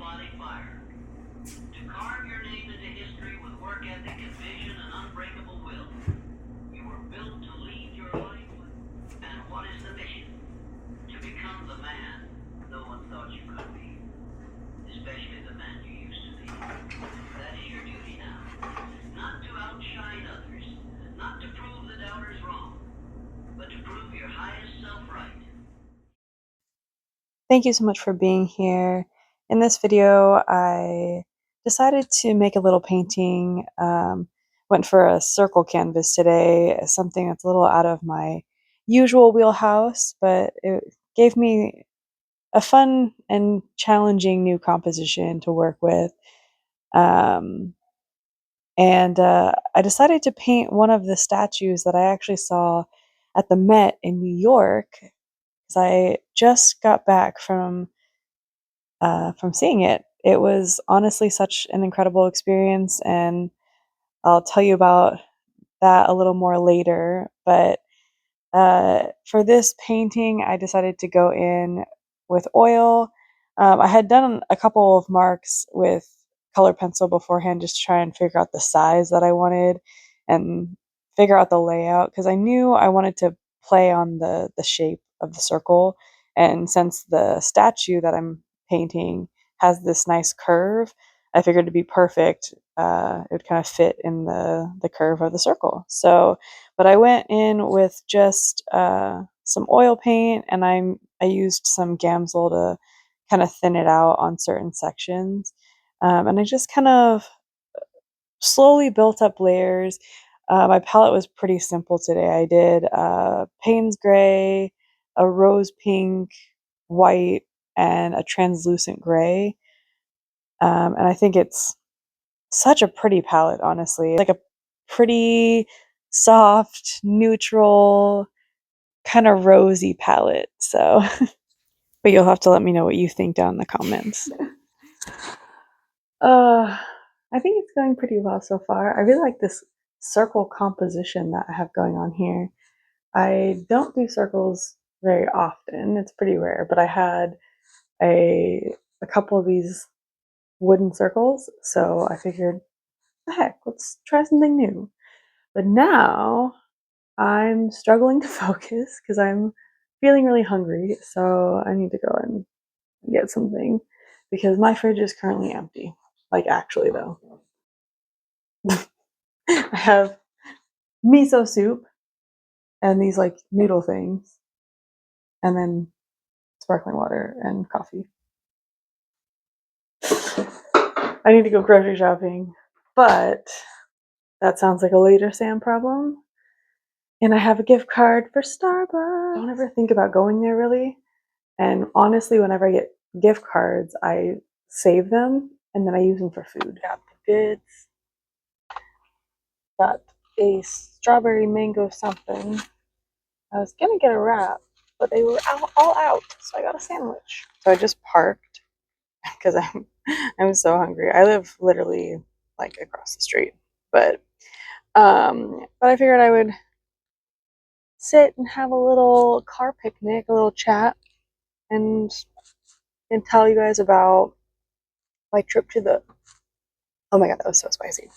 body fire. To carve your name into history with work ethic and vision and unbreakable will. You were built to lead your life. And what is the mission? To become the man no one thought you could be. Especially the man you used to be. That is your duty now. Not to outshine others. Not to prove the doubters wrong. But to prove your highest self right. Thank you so much for being here. In this video, I decided to make a little painting. Went for a circle canvas today, something that's a little out of my usual wheelhouse, but it gave me a fun and challenging new composition to work with. Um, and I decided to paint one of the statues that I actually saw at the Met in New York, because I just got back from seeing it. It was honestly such an incredible experience, and I'll tell you about that a little more later. But for this painting, I decided to go in with oil. I had done a couple of marks with color pencil beforehand just to try and figure out the size that I wanted and figure out the layout, because I knew I wanted to play on the shape of the circle. And since the statue that I'm painting has this nice curve, I figured it'd be perfect. It would kind of fit in the curve of the circle. So, but I went in with just some oil paint, and I used some Gamsol to kind of thin it out on certain sections. And I just kind of slowly built up layers. My palette was pretty simple today. I did Payne's gray, a rose pink, white, and a translucent gray. And I think it's such a pretty palette, honestly. Like a pretty soft, neutral, kind of rosy palette. So, but you'll have to let me know what you think down in the comments. I think it's going pretty well so far. I really like this circle composition that I have going on here. I don't do circles very often. It's pretty rare, but I had a couple of these wooden circles, so I figured, heck, let's try something new. But now I'm struggling to focus because I'm feeling really hungry, so I need to go and get something because my fridge is currently empty. Like, actually, though. I have miso soup and these like noodle things, and then sparkling water and coffee. I need to go grocery shopping, but that sounds like a later Sam problem. And I have a gift card for Starbucks. I don't ever think about going there really. And honestly, whenever I get gift cards, I save them and then I use them for food. Got the goods. Got a strawberry mango something. I was gonna get a wrap, but they were all out, so I got a sandwich. So I just parked because I'm so hungry. I live literally like across the street, but I figured I would sit and have a little car picnic, a little chat, and tell you guys about my trip to the. Oh my god, that was so spicy.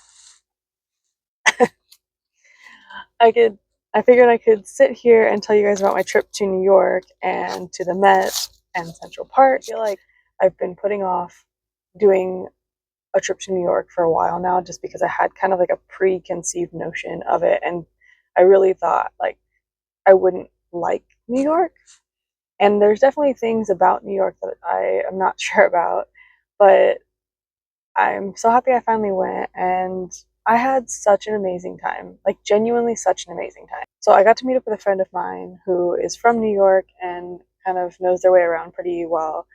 I figured I could sit here and tell you guys about my trip to New York and to the Met and Central Park. I feel like I've been putting off doing a trip to New York for a while now, just because I had kind of like a preconceived notion of it, and I really thought like I wouldn't like New York. And there's definitely things about New York that I am not sure about, but I'm so happy I finally went, and I had such an amazing time, like genuinely such an amazing time. So I got to meet up with a friend of mine who is from New York and kind of knows their way around pretty well.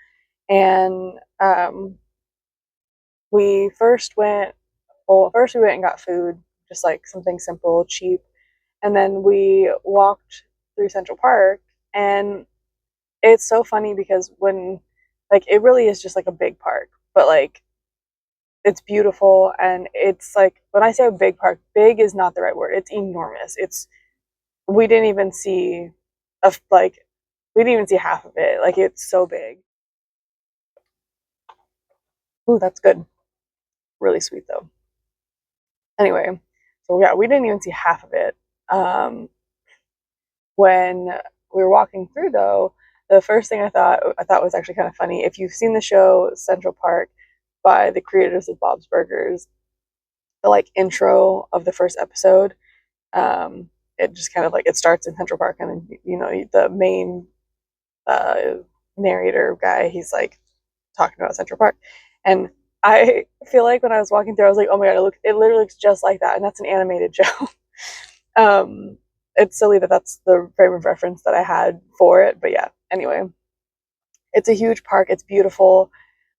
And we first went, well, first we went and got food, just like something simple, cheap. And then we walked through Central Park, and it's so funny because when, like, it really is just like a big park, but like, it's beautiful, and it's like, when I say a big park, big is not the right word. It's enormous. We didn't even see like, we didn't even see half of it. Like, it's so big. Ooh, that's good. Really sweet though. Anyway, so yeah, we didn't even see half of it. When we were walking through though, the first thing I thought was actually kind of funny. If you've seen the show Central Park by the creators of Bob's Burgers, the like intro of the first episode, um, it just kind of like it starts in Central Park, and then the main uh, narrator guy, he's like talking about Central Park, and I feel like when I was walking through, I was like, oh my god, it literally looks just like that, and that's an animated show. um, it's silly that that's the frame of reference that I had for it, but yeah. Anyway, it's a huge park. It's beautiful.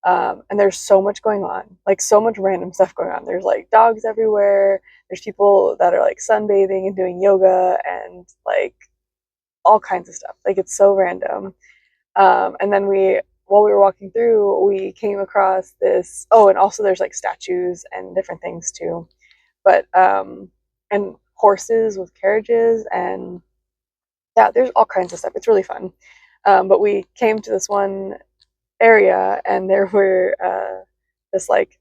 And there's so much going on, like so much random stuff going on. There's like dogs everywhere. There's people that are like sunbathing and doing yoga and like all kinds of stuff. Like it's so random. And then while we were walking through, we came across this. Oh, and also there's like statues and different things too. But and horses with carriages, and yeah, there's all kinds of stuff. It's really fun. But we came to this one area, and there were this like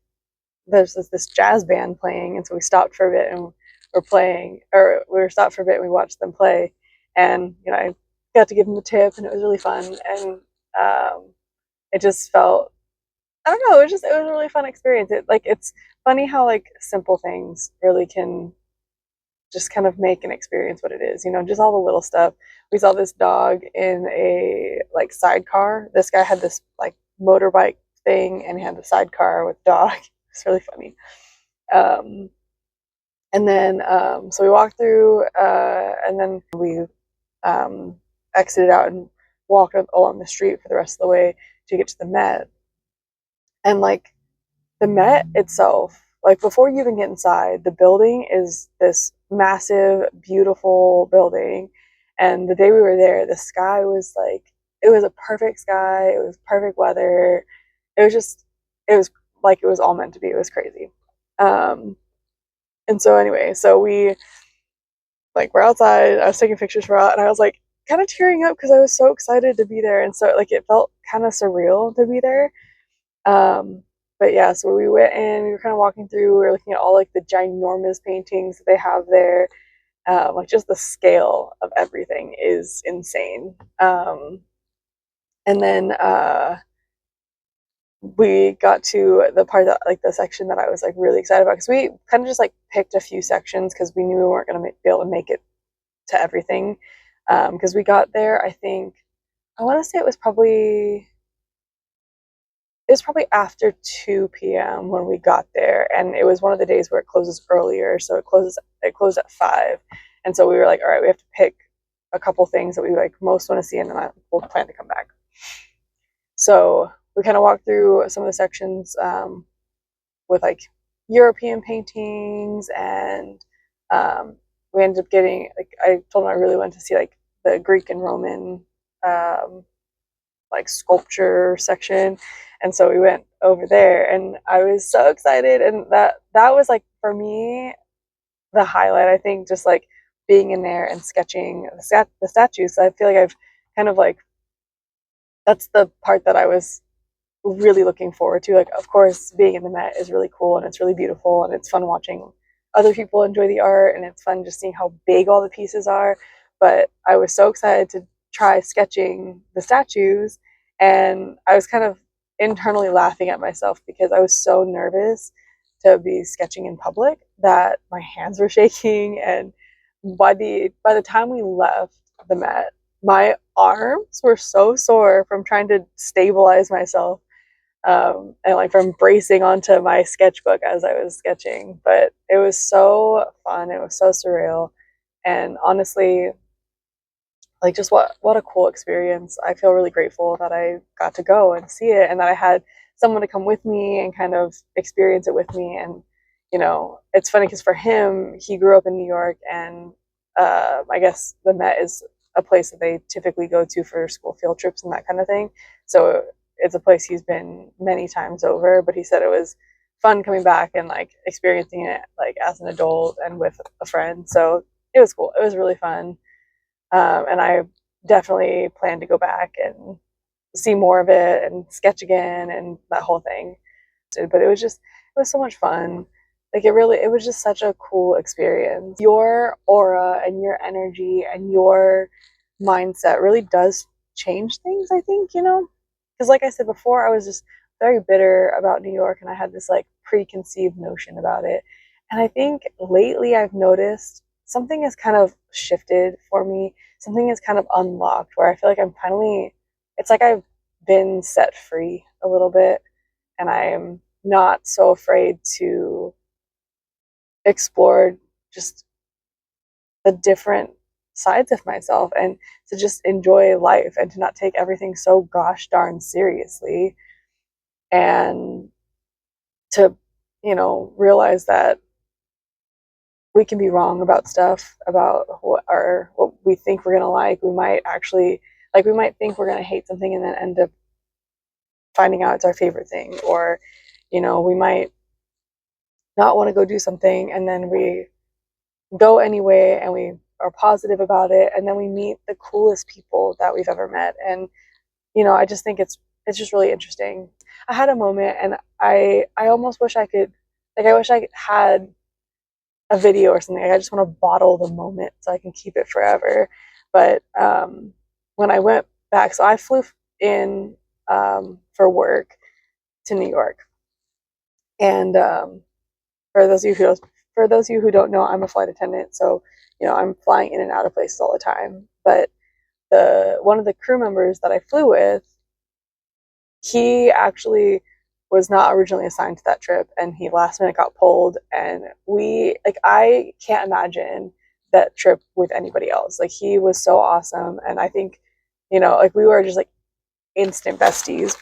there's this jazz band playing, and so we stopped for a bit and we're playing, or we were stopped for a bit and we watched them play, and I got to give them a tip, and it was really fun, and it just felt, I don't know, it was a really fun experience. It's funny how like simple things really can just kind of make an experience what it is, just all the little stuff. We saw this dog in a like sidecar. This guy had this like motorbike thing and he had the sidecar with dog. It's really funny. Um, and then so we walked through, and then we um, exited out and walked along the street for the rest of the way to get to the Met. And like the Met itself, like before you even get inside, the building is this massive, beautiful building. And the day we were there, the sky was like, it was a perfect sky. It was perfect weather. It was just, it was like it was all meant to be. It was crazy. Um, and so anyway, so we like we're outside. I was taking pictures for it, and I was like kind of tearing up because I was so excited to be there, and so like it felt kind of surreal to be there. Um, but yeah, so we went in, we were kind of walking through, we were looking at all like the ginormous paintings that they have there. Like just the scale of everything is insane. And then we got to the part that like the section that I was like really excited about, because we kind of just like picked a few sections because we knew we weren't going to be able to make it to everything. Because we got there, I think, I want to say it was probably after 2 p.m. when we got there, and it was one of the days where it closes earlier, so it closed at 5. And so we were like, all right, we have to pick a couple things that we like most want to see, and then we'll plan to come back. So we kind of walked through some of the sections, with like European paintings, and we ended up getting like, I told him I really wanted to see like the Greek and Roman um, like sculpture section, and so we went over there, and I was so excited, and that was like for me the highlight. I think just like being in there and sketching the statues. I feel like I've kind of like, that's the part that I was really looking forward to. Like, of course, being in the Met is really cool and it's really beautiful and it's fun watching other people enjoy the art, and it's fun just seeing how big all the pieces are. But I was so excited to try sketching the statues, and I was kind of internally laughing at myself because I was so nervous to be sketching in public that my hands were shaking. And by the time we left the Met, my arms were so sore from trying to stabilize myself, and like from bracing onto my sketchbook as I was sketching. But it was so fun. It was so surreal, and honestly, like just what a cool experience. I feel really grateful that I got to go and see it, and that I had someone to come with me and kind of experience it with me. And it's funny because for him, he grew up in New York, and I guess the Met is a place that they typically go to for school field trips and that kind of thing. So it's a place he's been many times over, but he said it was fun coming back and like experiencing it like as an adult and with a friend. So it was cool. It was really fun. And I definitely plan to go back and see more of it and sketch again and that whole thing. but it was so much fun. Like it was just such a cool experience. Your aura and your energy and your mindset really does change things, I think, you know? Because like I said before, I was just very bitter about New York and I had this like preconceived notion about it. And I think lately I've noticed something has kind of shifted for me. Something is kind of unlocked where I feel like I'm finally, it's like I've been set free a little bit and I'm not so afraid to explore just the different sides of myself and to just enjoy life and to not take everything so gosh darn seriously and to, you know, realize that we can be wrong about stuff, about what we think we're gonna like. We might actually like we might think we're gonna hate something and then end up finding out it's our favorite thing, or you know, we might not want to go do something and then we go anyway and we are positive about it and then we meet the coolest people that we've ever met. And you know, I just think it's just really interesting. I had a moment and I almost wish I could, like, I wish I had a video or something. Like, I just want to bottle the moment so I can keep it forever. But when I went back, so I flew in for work to New York. And for those of you who for those of you who don't know, I'm a flight attendant, so you know I'm flying in and out of places all the time. But the one of the crew members that I flew with, he actually was not originally assigned to that trip, and he last minute got pulled. And we like I can't imagine that trip with anybody else. Like he was so awesome, and I think you know like we were just like instant besties.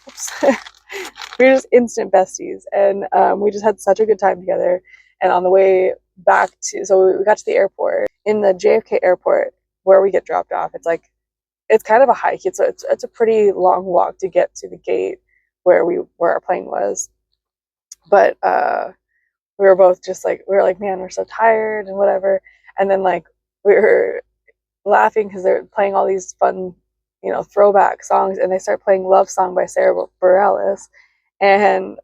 We were just instant besties, and we just had such a good time together. And on the way back to, so we got to the airport in the JFK airport where we get dropped off. It's like it's kind of a hike. It's a pretty long walk to get to the gate where our plane was. But we were both just like we were like, man, we're so tired and whatever. And then like we were laughing because they're playing all these fun, you know, throwback songs, and they start playing "Love Song" by Sarah Bareilles, and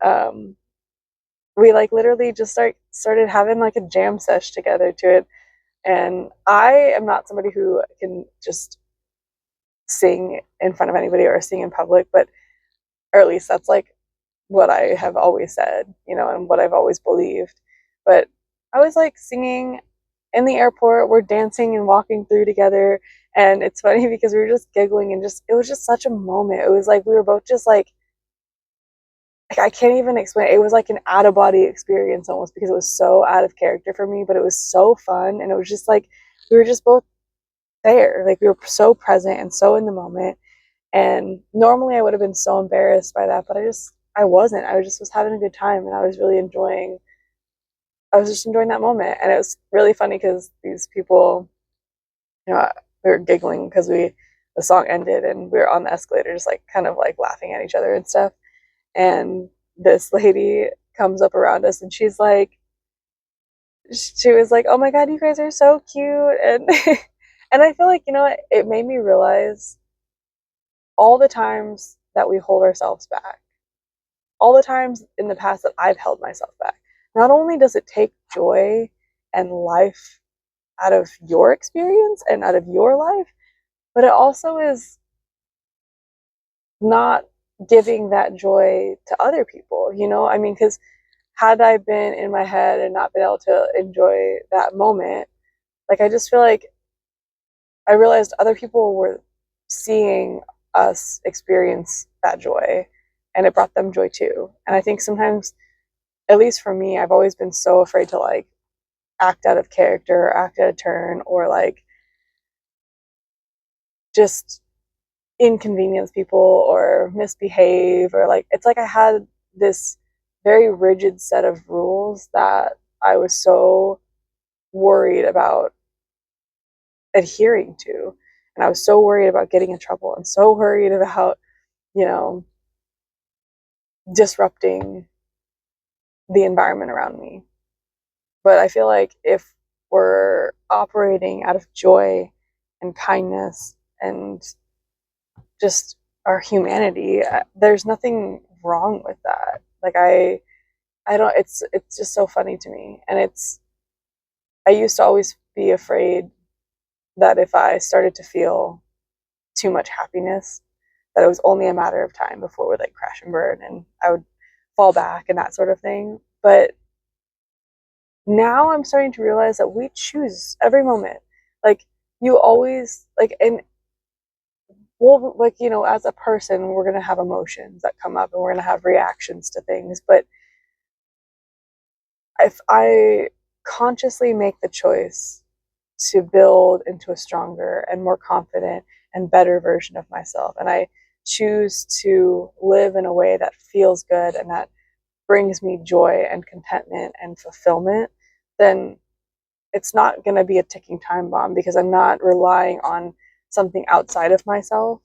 we like literally just started having like a jam sesh together to it. And I am not somebody who can just sing in front of anybody or sing in public, but or at least that's like what I have always said, you know, and what I've always believed. But I was like singing in the airport, we're dancing and walking through together. And it's funny because we were just giggling and just, it was just such a moment. It was like we were both just like I can't even explain it. It was like an out of body experience almost because it was so out of character for me, but it was so fun. And it was just like we were just both there. Like we were so present and so in the moment. And normally I would have been so embarrassed by that, but I wasn't. I was having a good time and I was just enjoying that moment. And it was really funny because these people, you know, we were giggling because the song ended and we were on the escalator just like kind of like laughing at each other and stuff. And this lady comes up around us and she was like, oh my god, you guys are so cute. And and I feel like, you know, it made me realize all the times that we hold ourselves back, all the times in the past that I've held myself back. Not only does it take joy and life out of your experience and out of your life, but it also is not giving that joy to other people, you know? I mean, because had I been in my head and not been able to enjoy that moment, like I just feel like I realized other people were seeing us experience that joy and it brought them joy too. And I think sometimes, at least for me, I've always been so afraid to like act out of character or act out of turn or like just inconvenience people or misbehave or like it's like I had this very rigid set of rules that I was so worried about adhering to. And I was so worried about getting in trouble and so worried about, you know, disrupting the environment around me. But I feel like if we're operating out of joy and kindness and just our humanity, there's nothing wrong with that. Like I don't, it's just so funny to me. And I used to always be afraid that if I started to feel too much happiness, that it was only a matter of time before it would like crash and burn and I would fall back and that sort of thing. But now I'm starting to realize that we choose every moment. Like you always like, and we'll like, you know, as a person, we're going to have emotions that come up and we're going to have reactions to things. But if I consciously make the choice to build into a stronger and more confident and better version of myself, and I choose to live in a way that feels good and that brings me joy and contentment and fulfillment, then it's not going to be a ticking time bomb because I'm not relying on something outside of myself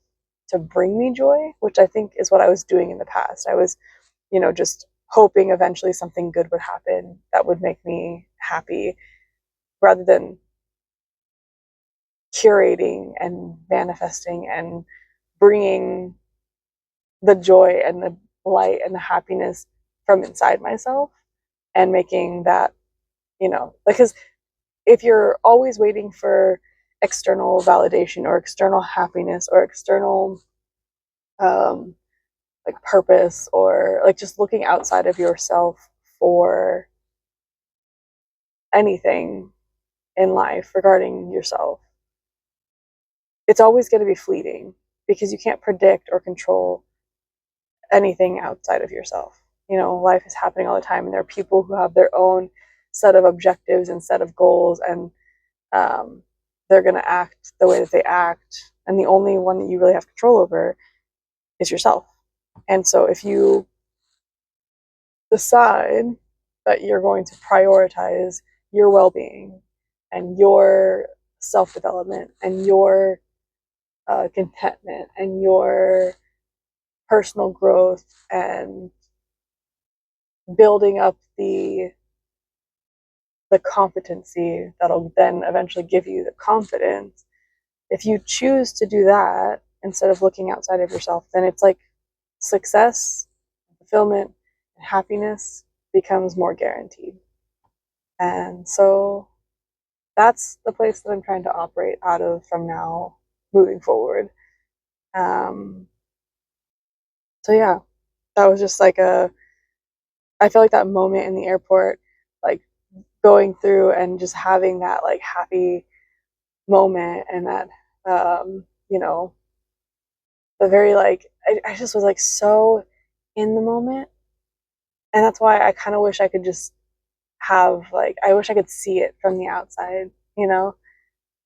to bring me joy, which I think is what I was doing in the past. I was, you know, just hoping eventually something good would happen that would make me happy rather than curating and manifesting and bringing the joy and the light and the happiness from inside myself and making that, you know, because if you're always waiting for external validation or external happiness or external um, like purpose or like just looking outside of yourself for anything in life regarding yourself, it's always going to be fleeting because you can't predict or control anything outside of yourself. You know, life is happening all the time, and there are people who have their own set of objectives and set of goals, and um, they're going to act the way that they act. And the only one that you really have control over is yourself. And so if you decide that you're going to prioritize your well being and your self development and your contentment and your personal growth and building up the competency that'll then eventually give you the confidence. If you choose to do that instead of looking outside of yourself, then it's like success, fulfillment, and happiness becomes more guaranteed. And so that's the place that I'm trying to operate out of from now moving forward. Um, so yeah, that was just like I feel like that moment in the airport, like going through and just having that like happy moment and that, you know, the very like, I just was like so in the moment. And that's why I kind of wish I could just have like, I wish I could see it from the outside, you know,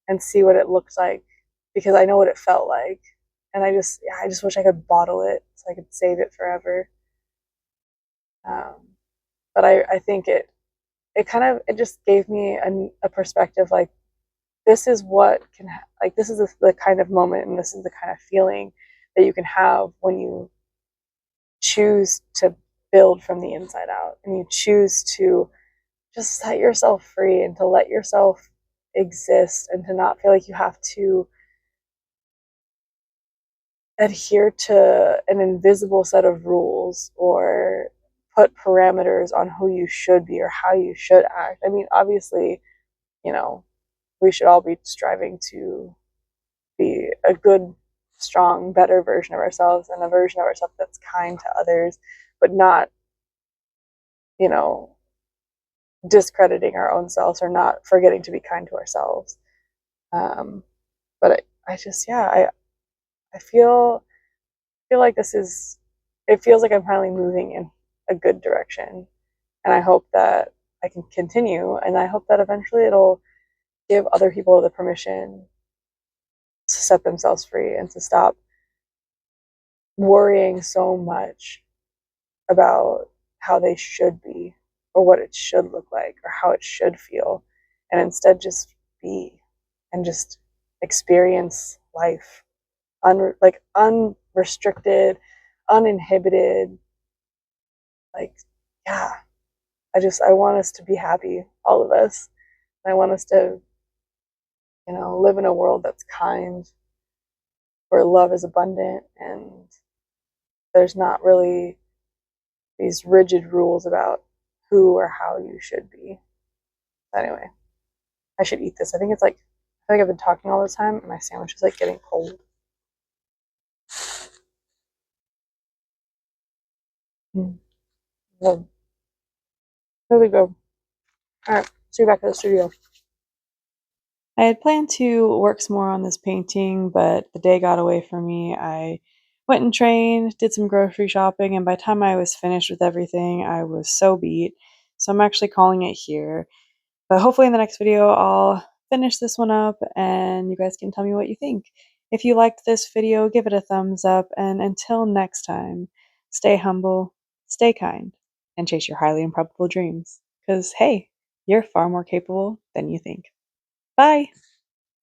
and see what it looks like because I know what it felt like. And I just wish I could bottle it so I could save it forever. Um, but I think it kind of, it just gave me a perspective like, this is what can, like, this is the kind of moment and this is the kind of feeling that you can have when you choose to build from the inside out and you choose to just set yourself free and to let yourself exist and to not feel like you have to adhere to an invisible set of rules or put parameters on who you should be or how you should act. I mean, obviously, you know, we should all be striving to be a good, strong, better version of ourselves and a version of ourselves that's kind to others, but not, you know, discrediting our own selves or not forgetting to be kind to ourselves. Um, but I just, yeah, I feel like this is, it feels like I'm finally moving in a good direction. And I hope that I can continue. And I hope that eventually it'll give other people the permission to set themselves free and to stop worrying so much about how they should be or what it should look like or how it should feel. And instead just be and just experience life like unrestricted, uninhibited. Like, yeah, I want us to be happy, all of us. I want us to, you know, live in a world that's kind, where love is abundant, and there's not really these rigid rules about who or how you should be. Anyway, I should eat this. I feel like I've been talking all the time and my sandwich is like getting cold. Good. Really good. Alright, see you back at the studio. I had planned to work some more on this painting, but the day got away from me. I went and trained, did some grocery shopping, and by the time I was finished with everything, I was so beat. So I'm actually calling it here. But hopefully in the next video, I'll finish this one up and you guys can tell me what you think. If you liked this video, give it a thumbs up, and until next time, stay humble, stay kind, and chase your highly improbable dreams. Because, hey, you're far more capable than you think. Bye!